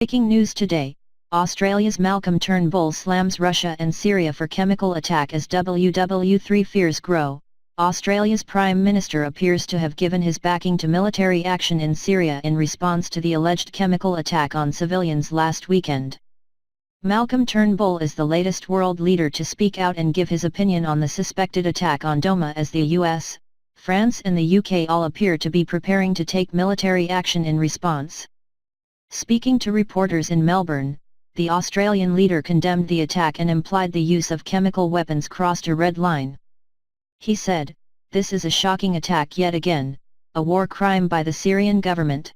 Breaking news today, Australia's Malcolm Turnbull slams Russia and Syria for chemical attack as WW3 fears grow. Australia's Prime Minister appears to have given his backing to military action in Syria in response to the alleged chemical attack on civilians last weekend. Malcolm Turnbull is the latest world leader to speak out and give his opinion on the suspected attack on Douma as the US, France and the UK all appear to be preparing to take military action in response. Speaking to reporters in Melbourne, the Australian leader condemned the attack and implied the use of chemical weapons crossed a red line. He said, "This is a shocking attack yet again, a war crime by the Syrian government.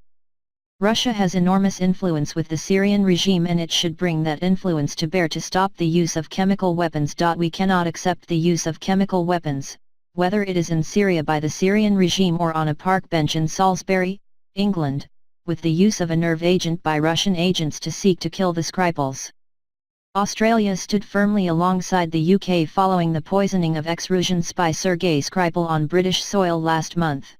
Russia has enormous influence with the Syrian regime and it should bring that influence to bear to stop the use of chemical weapons. We cannot accept the use of chemical weapons, whether it is in Syria by the Syrian regime or on a park bench in Salisbury, England, with the use of a nerve agent by Russian agents to seek to kill the Skripals." Australia stood firmly alongside the UK following the poisoning of ex-Russian spy Sergei Skripal on British soil last month.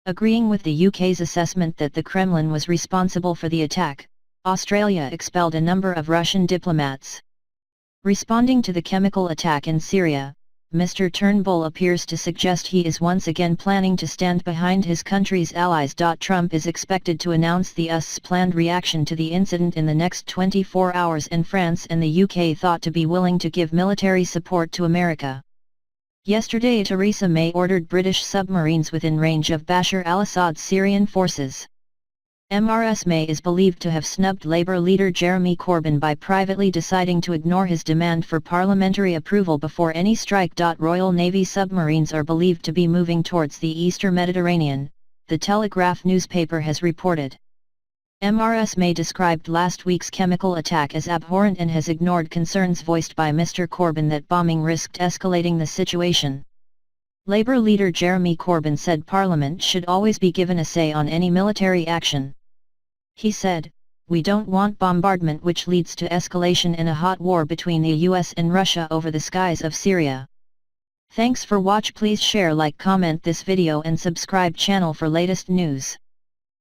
Agreeing with the UK's assessment that the Kremlin was responsible for the attack, Australia expelled a number of Russian diplomats. Responding to the chemical attack in Syria, Mr. Turnbull appears to suggest he is once again planning to stand behind his country's allies. Trump is expected to announce the US's planned reaction to the incident in the next 24 hours, and France and the UK thought to be willing to give military support to America. Yesterday, Theresa May ordered British submarines within range of Bashar al-Assad's Syrian forces. Ms. May is believed to have snubbed Labour leader Jeremy Corbyn by privately deciding to ignore his demand for parliamentary approval before any strike. Royal Navy submarines are believed to be moving towards the Eastern Mediterranean, the Telegraph newspaper has reported. Ms. May described last week's chemical attack as abhorrent and has ignored concerns voiced by Mr. Corbyn that bombing risked escalating the situation. Labour leader Jeremy Corbyn said Parliament should always be given a say on any military action. He said, "We don't want bombardment which leads to escalation in a hot war between the US and Russia over the skies of Syria." Thanks for watch. Please share, like, comment this video and subscribe channel for latest news.